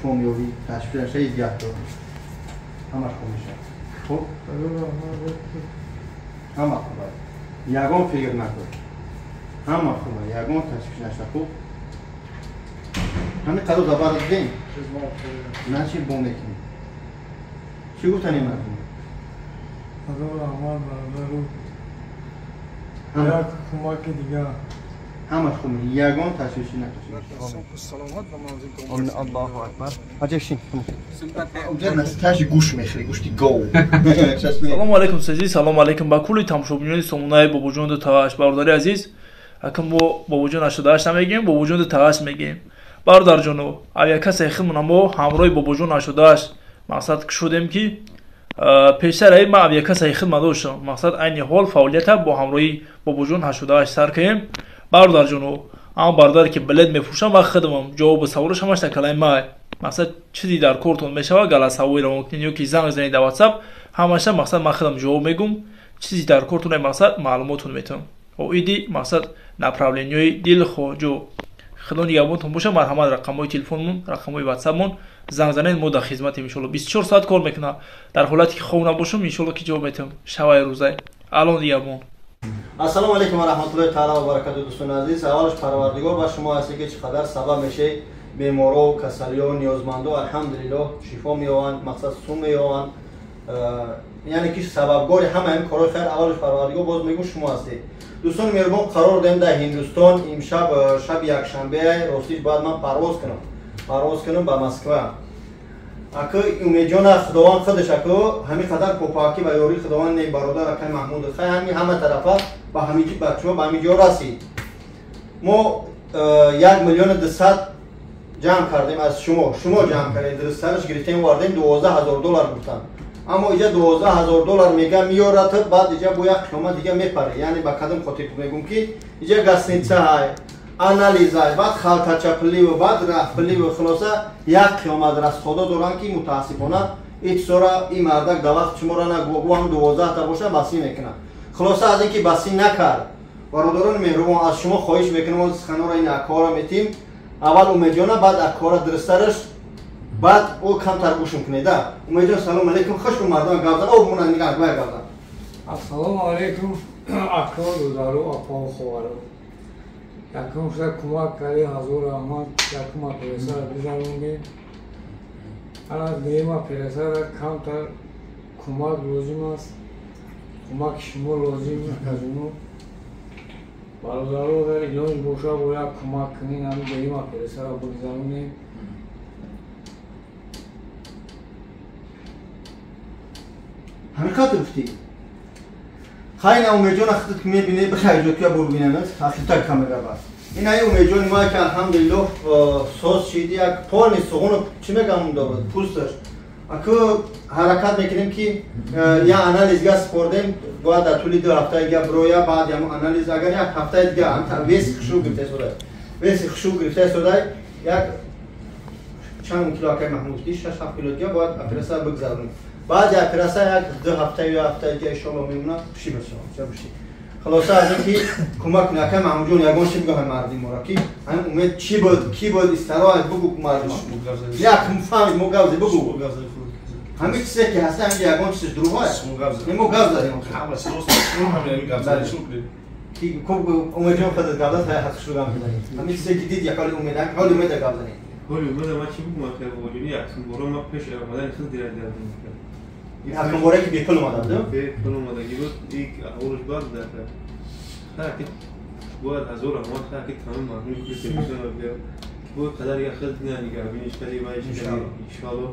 شیفامیابی تشویق شده دیگه همش خوب میشه. خب همه خوبه. یگان فکر نکن. همه خوبه. یگان تشویق نشه خوب. همین قدر زبر دین. نه چی بوده کی؟ چی گفتنی مردم؟ خدا رحمان برادرو. یک کمک دیگه. همش خوبه. یگان تشویق نکن. سلامت و منزل کن. الله اکبر. اجشین. اونجا تاش گوش میخری گوشتی گو. سلام علیکم سازی سلام علیکم با کلی تماشاگران سومنای بابوجون تاش برادر عزیز اکم بابوجون 88 میگیم بابوجون تاش میگیم برادر جونو آیا کسی خیلی ما همراه بابوجون 88 مقصد شدیم که پیشتر ای ما آیا کسی خیلی داشتم مقصد عین حال فعالیت با همراهی بابوجون 88 سر کردیم برادر جونو اما برادر که بلد میفروشم و خدمم جواب سوالش همش تکلای ما مقصد چیزی در کورتون میشوه گلاساوی رو ممکن یا که زنگ زنید در واتساپ همش مقصد ما خودم جواب میگم چیزی در کورتون مقصد معلوماتون میتونم و ایدی مقصد نپراولینیوی دیل خو جو خدمت یابونتون باشه مرحمت رقمای تلفنمون رقمای واتساپمون زنگ زنید ما در خدمت ان شاء الله 24 ساعت کار میکنه در حالتی که خوب نباشم ان شاء الله که جواب میتونم شوای روزای الان یابون السلام علیکم و رحمت الله تعالی و برکاته دوستان عزیز اولش پروردگار با شما هستی که چقدر سبب میشه بیمارا و کسالی‌ها و نیازمندا الحمدلله شفا می‌یابند مقصد سون می‌یابند یعنی که سببگار همه این کارهای خیر اولش پروردگار باز میگم شما هستید دوستان مهربان قرار دادیم در هندوستان امشب شب یک شنبه راستش باید من پرواز کنم به مسکو اکه امیدجان خداوند خودش اکه همین قدر پاکی و یاری خداوند نی برادر اکه محمود خیر همه طرفه به همه بچه‌ها به همه جا رسید ما 1,200,000 جمع کردیم از شما جمع کردید در سرش گرفتیم واردیم $12,000 گفتن اما اینجا $12,000 میگه میاره بعد اینجا با یک قیمت دیگه میپره یعنی با کدام خاطر میگم که اینجا گسنیچه های انالیز های بعد خالتا چپلی و بعد رفلی و خلاصه یک قیمت راست خدا دارن که متاسفانه هیچ سورا این مردک در وقت شما را نگو هم 12 تا باشه بسی میکنه خلاصه از اینکه بسی نکرد برادران مهربان از شما خواهش میکنم از خنا را این کارا میتیم اول امیدجان بعد اکارا درسترش بعد او کم تر گوش میکنید امیدجان سلام علیکم خوش مردان گفتن او مون نگاه گفتن السلام علیکم اکار روزارو اپا خوارو یکم شد کمک کردی حضور احمد یکم پرسر بزنونگی الان دیما پرسر کم تر کمک لازم است کمک شما لازم از اونو برادرو در ایلان باشه باید کمک کنین همین دیما پرسر بزنونگی حرکت گفتی خیلی امیدجان اخت که میبینه بخیر جو که برو بینه نست اخت تک کاملا باز این ای امیدجان ما که الحمدلله سوز شدی یک پانی سخونو چی میگم داره پوستش اکو حرکت میکنیم که یا انالیزگاه سپردیم باید در طول 2 هفته دیگه برویا بعد یا انالیز اگر یک هفته دیگه هم ویس خشوع گرفته شده یک چند کیلو که محمود دیش 6-7 کیلو دیگه باید اپراسا بگذاریم بعد یا اپراسا یک 2 هفته یا هفته دیگه انشالله میمونه بشی بشم بشی خلاصه از اینکه کمک نکنم محمود جون یگان چی بگم مردی مورا کی هم امید کی بود استراحت بگو مردم یک مفهم مگاوزی بگو همین چیزی که هست هم یگان چیز دروغه مگاوزی حالا سوست همین مگاوزی شو کی کوب امید جون خود گاوزی حق شو گام بدنی همین چیزی که دید یک کاری امید حال امید گاوزی حالی اومد ما چی بگم خیر وجودی اصلا برام ما پیش اومدن خیلی دیره این حکم باره که بیکل اومده بیکل اومده بود یک اولش بعد داده خیلی باید از اول ما خیلی تمام ممنون میشه میشه بود قدر یا خیلی دیگه بینش کردی و ان شاء الله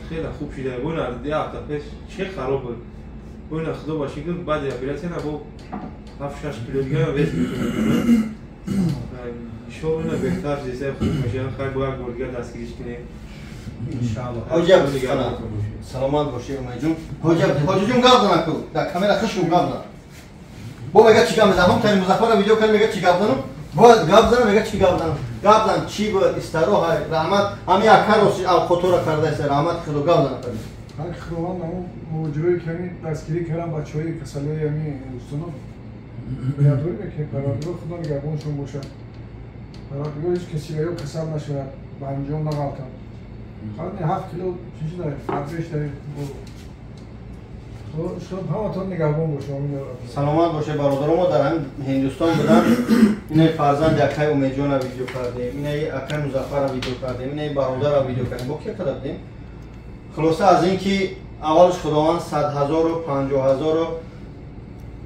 خیلی خوب شده بود از 10 تا پیش چه خراب بود اون خدا باشه که بعد اپراسیون با 7-6 کیلو دیگه وزن میکنه شو نه بهتر چیزای خوب میشه خیلی باید گرگه دستگیریش کنه حاجب سلامت باشی امید جون حاجب جون گاو زنم کو در کاملا خشم گاو زنم با میگه چی گاو زنم تری مظفر ویدیو کردم میگه چی گاو زنم با گاو زنم میگه چی گاو زنم چی بود استراحت های رحمت همین کاروش او خطور کرده است رحمت خدا گاو زنم هر خداوند همون موجودی که همین دستگیری کردن بچه‌های کسالیای همین هندوستان بیادوری که پروردگار خدا نگهبانشون باشه پروردگار هیچ کسی رو کسل نشود پنجم نقاطم. خاطر 7 کیلو چیزی داره. فرقش داره. صبح همتون نگهبان باشه. سلامت باشه برادران. ما در هندوستان بودم. اینه فرزند اکای امیدجان را ویدیو کردیم. اینه اکای مظفر را ویدیو کردیم. اینه برادر را ویدیو کردیم. با کی کردیم بودیم؟ خلاصه از اینکه اولش خداوند 100,000 و 50,000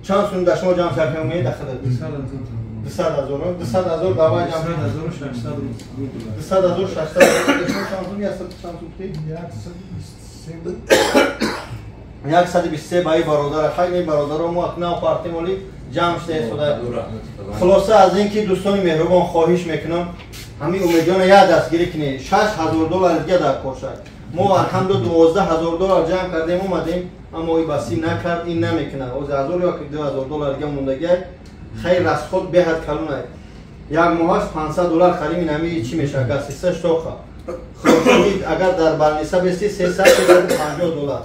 چند سون در شما جمع کردیم می داخل 200,000 200,000 دعوا جمع 200,000 600 چند سون یا 123 بای برادر خیلی برادر ما اکنون پارتی مالی جمع شده شده. خلاصه از اینکه دوستان مهربان خواهش میکنم همین امیدجان یا دستگیری کنید. 6,000 دلار دیگه در کوشش ما الحمدلله 12,000 دلار جمع کردیم اومدیم اما این بسی نکرد این نمیکنه. از 1000 یا 2,000 دلار دیگه موندگی خیر از خود به حد کلونه. یک ماهش 500 دلار خریم نمی چی میشه اگر 3 تا خلاصه اگر در بالنسبه بسی 350 دلار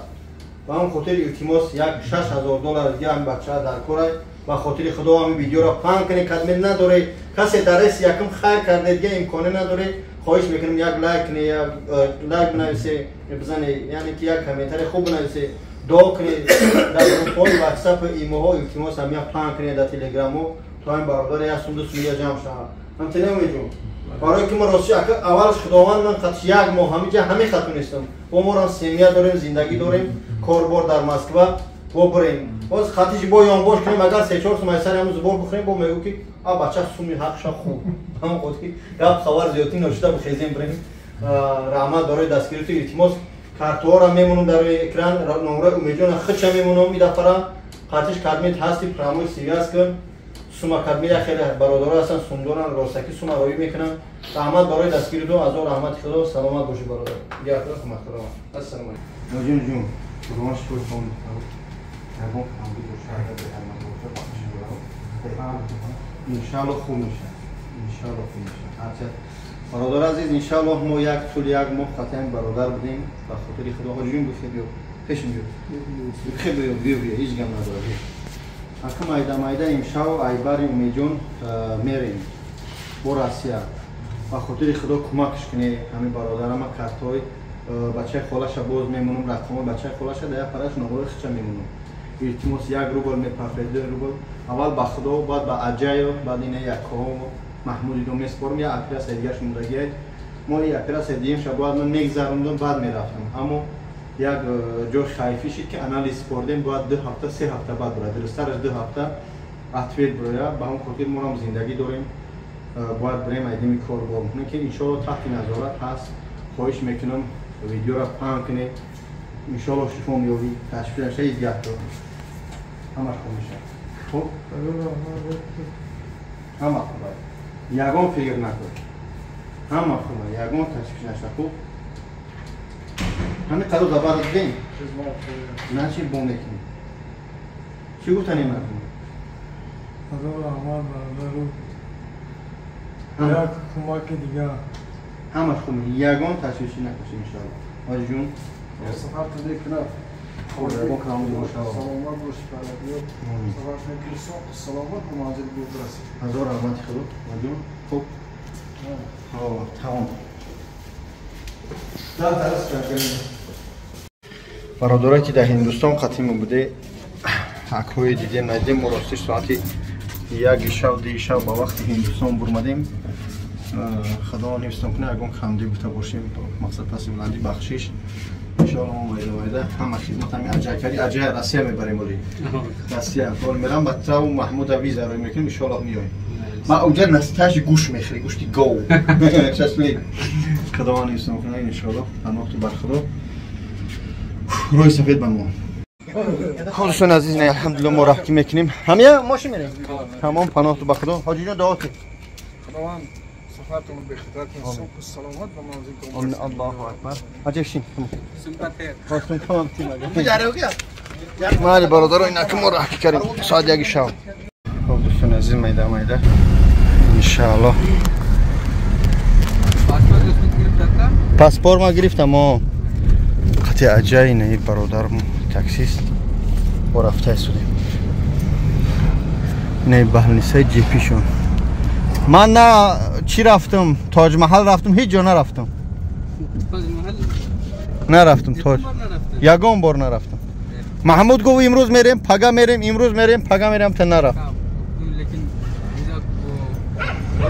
و هم خاطر التماس یک 6,000 دلار دیگه هم بچه ها در کاره و خاطر خدا هم ویدیو را پنگ کنید کدمه نداره کسی درس یکم خیر کرده دیگه امکانه نداره خواهش میکنم یک لایک کنید یک لایک بنویسید بزنید یعنی که یک کامنتر خوب بنویسید دعا کنید در گروپ‌های واتساپ ایمو ها التماس هم یک پنگ کنید در تلگرام تا این برادر هستم دوست میگه جمع شد هم تلگرام میجون برای که ما راستی اولش خداوند من قطع یک ماه همه خطون استم با ما را سینیا داریم زندگی داریم کاربار در مسکو و بریم باز خطیش با یان باش کنیم اگر 3-4 سوم سر همون زبور بخوریم با میگو که بچه سومی حقش خوب هم خود که گپ خبر زیادی نوشته بخیزیم بریم رحمت برای دستگیری تو التماس کارت‌ها را میمونم در اکران نمره امیدجان خچ میمونم میدفرم قطعش کدمیت هستی پراموی سیاس کن سوما کدمی خیلی برادرها هستن سومدارن راستکی سوما روی میکنن رحمت برای دستگیری تو از رحمت خدا سلامت باشی برادر دیگه اطلاع محترم السلام علیکم جون جون روش تو فون همون همون دوشنبه به همون ان شاء الله خوب میشه ان شاء الله خوب میشه اچھا برادر عزیز ان شاء الله ما یک طول یک ماه قطعا برادر بودیم و خاطر خدا جون بخیر بیو پیش بیو بخیر بیو هیچ گم نداره اکم ایده امشب ایبر امیدجان میریم با روسیه و خاطر خدا کمکش کنه همین برادرم کارتای بچه خالش باز میمونم رقم بچه خالش در پرش نقره خچ میمونم التماس 1 روبل میپرد 2 روبل اول با خدا بعد با اجای بعد این یکو محمودی دو میسپرم یا اپراس دیگه شوندگی ما یک اپراس دیگه شب بعد من میگذروندم بعد میرفتم اما یک جو خایفی شد که انالیز کردیم باید 2 هفته 3 هفته بعد برای درست‌تر از 2 هفته اتویل برای با هم خاطر ما هم زندگی داریم باید بریم ایدمی کار بکنیم که ان شاء الله تحت نظارت هست خواهش میکنم ویدیو را پنگ کنید ان شاء الله شما میوی تشویق شید دیگه تو همه خوب میشه خب همه خوبه یگان فکر نکن همه خوبه یگان تشویق نشه خوب همه قدو دبار دیم نه چی بوم میکنی چی گفتنی مردم خدا رحمان برادر یک کمک دیگه همه خوبه یگان تشویشی نکشی انشاءالله آجی جون سفر تو دیکنه سلامت باشی برادر سفر نکرسون سلامت به منزل بود برسی هزار رحمت خدا آجون خوب تمام برادرایی که در هندوستان قطعی بوده حکوی دیدیم ندیدیم ما راستش ساعتی 1 شب 2 شب با وقت هندوستان برمدیم خدا نمیستان کنه اگه خمدی بوده باشیم مقصد پس بلندی بخشیش انشاءالله ما وایده همه خدمت همین اجای اجای روسیه میبریم ولی روسیه کار میرم بعد تو محمود ویزا رو میکنیم انشاءالله میایم ما اونجا نستاش گوش میخری گوشتی گو چشمی خدا نمیستان کنه انشاءالله پناه تو بر خدا روی سفید بمون خودشون عزیز نه الحمدلله ما رفتی میکنیم همه ماشین میریم تمام پناه تو بر خدا حاجی جان دعاتی خداوند سفرتون بخیر کنه سلامت به منزل الله اکبر عجب شین خواستم تمام تیم اگه مالی برادر اینا که ما راه کردیم ساعت 1 شب خب دوستان عزیز میده ان شاء الله پاسپورت ما گرفتم ما قطع اجای نه برادرم تاکسیست و رفته شدیم نه بهلنسای جی پی شون من نه چی رفتم تاج محل رفتم هیچ جا نرفتم تاج محل نرفتم تاج یگان بار نرفتم محمود گفت امروز میریم پگا میریم امروز میریم پگا میریم تا نرفت لیکن اینجا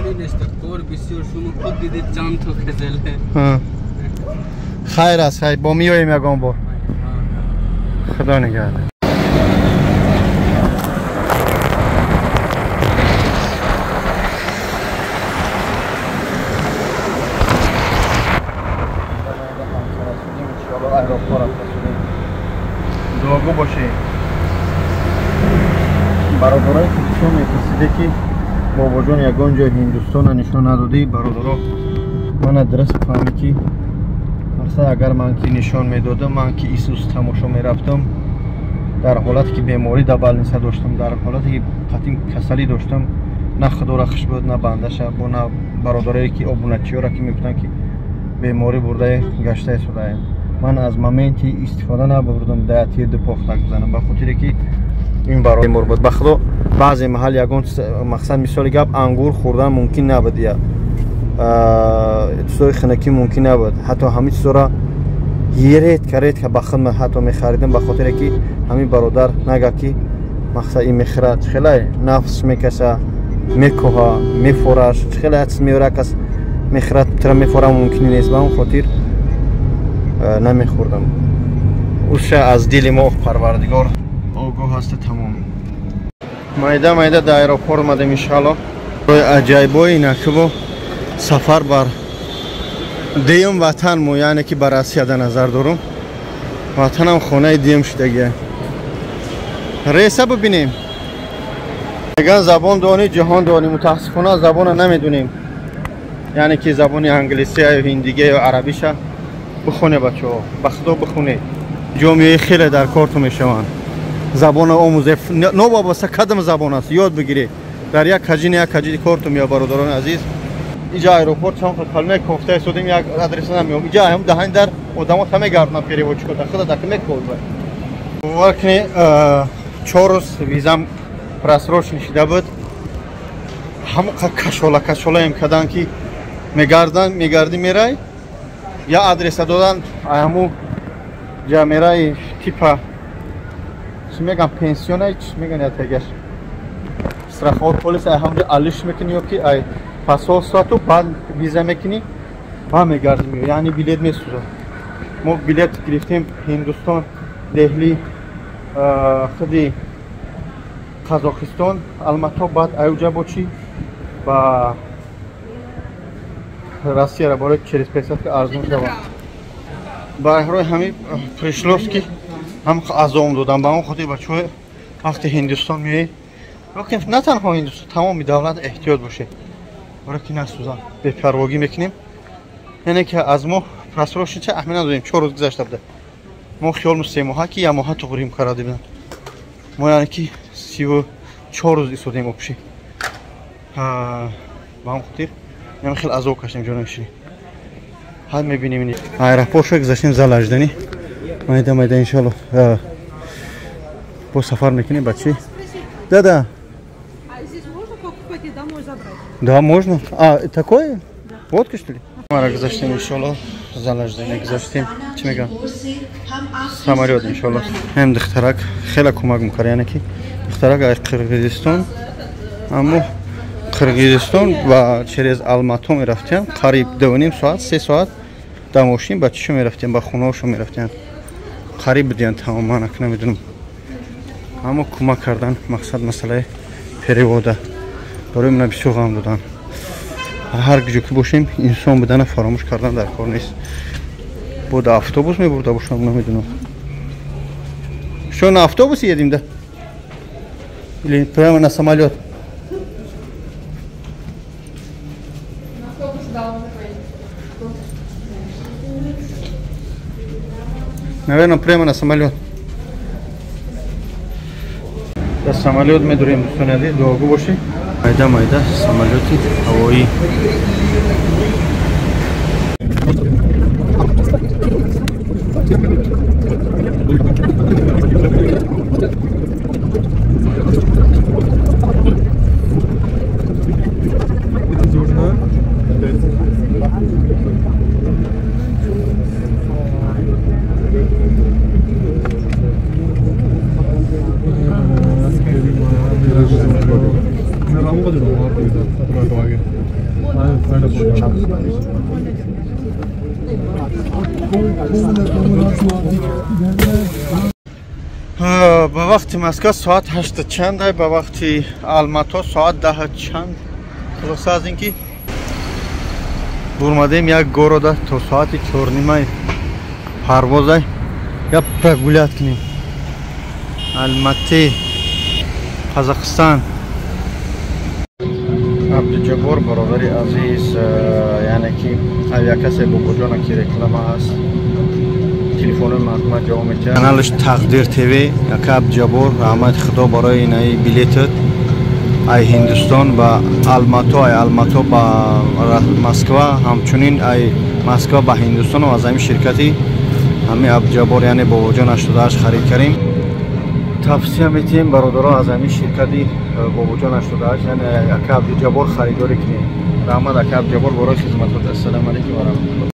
ولی نیست کار بسیار شما خود دیدید جان تو خزله خیر است خیر با میایم یگان بار خدا نگهدار دعاگو باشه برادرای خودشون میپرسیده که بابا جان یگان جای هندوستان نشان ندادی برادرها من درست فهمی که مثلا اگر من که نشان میدادم من که ایسوس تماشا میرفتم در حالتی که بیماری دبل نیست داشتم در حالتی که قطعی کسلی داشتم نه خدا را خوش بود نه بنده شب و نه برادرایی که ابونتی ها را که میگفتن که بیماری برده گشته شده من از مومنتی استفاده نبردم دایتی دو پختک بزنم به خاطر که این برای بیمار بود بخدا بعضی محل یگان مقصد مثال گپ انگور خوردن ممکن نبود یا چیزای خنکی ممکن نبود حتی همین چیزا یریت کرد که بخد من حتی میخریدم به خاطر که همین برادر نگه که مقصد این میخرد خیلی نفس میکشه میکوها میفورش خیلی حدس میوره کس میخرد تر میفوره ممکن نیست به اون خاطر نمیخوردم اوش از دل ما پروردگار آگاه هست تمام مایده در ایرپورت اومدم انشالله روی عجایبای اینه که با سفر بر دیم وطن مو یعنی که بر آسیا در نظر دارم وطنم خونه دیم شدگیه ریسه ببینیم میگن زبان دانی جهان دانی متاسفانه زبان نمیدونیم یعنی که زبان انگلیسی یا هندیگه یا عربیشه بخونه بچه ها بخدا بخونه جامعه خیلی در کارتو میشوند زبان آموزه نو وابسته کدام زبان است یاد بگیری در یک کجی کارتو میا برادران عزیز اینجا ایروپورت چون کلمه کوفته شدیم یک آدرس نمیام اینجا هم دهن در ادامه همه گردن پیری چیکو خدا دکمه کول وقتی 4 روز ویزام پراسروش نشیده بود هم کشولا ام کدان کی میگردی میرای یا آدرس دادن همو جا میرای تیپا چی میگم پنسیون چی میگن یا تگش استراخور پلیس همونجا آلیش میکنی که ای پاسپورت تو بعد ویزا میکنی با میگردیم یعنی بلیط میسوزه ما بلیط گرفتیم هندوستان دهلی خودی قزاقستان الماتا بعد اوجا بچی با روسیه را برای 45 که ارزون شود با روی همین پریشلوفسکی هم ازام دادم با اون خاطر بچه‌ها وقتی هندوستان میای وقتی نه تنها هندوستان تمام دولت احتیاط باشه برای که نسوزن به پرواگی میکنیم یعنی که از ما پاسپورت چه اهمیت ندادیم 4 روز گذشته بوده ما خیال 3 ماه که یا ماه تو بریم کرده بودن ما یعنی که 34 روز ایستادیم اپشی با هم خاطر یعنی خیلی عذاب کشیم جانم شیرین حال میبینیم این ایروپورت شو گذاشتیم زلاجدنی مایده انشالله по сафар میکنیم بچه да здесь можно покупать и домой забрать? Да, можно. А, такое? Водка, что ли? Мы гзаштим, иншаллах, залаждане гзаштим. Чё мегам? Самолёт, иншаллах. Hem дихтарак, хела кумак мукар, яъне ки дихтарак аз Қирғизистон. Аммо Қирғизистон ва через Алмату мерафтем, қариб 2.5 соат, 3 соат да мошин ба чишо мерафтем, ба хунаошо мерафтем. Қариб будиан тамоман, ак намедунам. Аммо кумак кардан, мақсад масъалаи перевода. برای من بسیار غم دادن هر کجا که باشیم انسان بدن فراموش کردن در کار نیست بود اتوبوس میبرده باشم نمیدونم شو на автобусе едем да или прямо на самолет На автобус, да, уже поедем. наверное прямо на самолет да самолет медурим достанали долго боши майда самолеты ҳавоӣ ба вақти Москва соат 8 чанд ай, ба вақти Алмато соат 10 чанд. Хулоса аз ин ки бурмадем як города то соати 4:30 парвоз ай. Я прогулят кунем. Алматы, Казахстан. Абдуҷаббор бародари азиз, яъне ки авиакасе бобоҷона ки реклама аст. Телефони мардума ҷавоб мекард. Каналиш Тақдир ТВ, яка Абдуҷаббор, раҳмати худо барои инаи билетат. Ай Ҳиндустон ба Алмато, ай Алмато ба Москва, ҳамчунин ай Москва ба Ҳиндустон ва аз ҳамин ширкати ҳамин Абдуҷаббор яъне бобоҷон 88 харид кардем. тавсия метиҳем бародаро аз ҳамин ширкати бобоҷон 88 яъне яка Абдуҷаббор харидорӣ кунем. раҳмат ака Абдуҷаббор барои хизматот. Ассалому алайкум ва раҳматуллоҳ.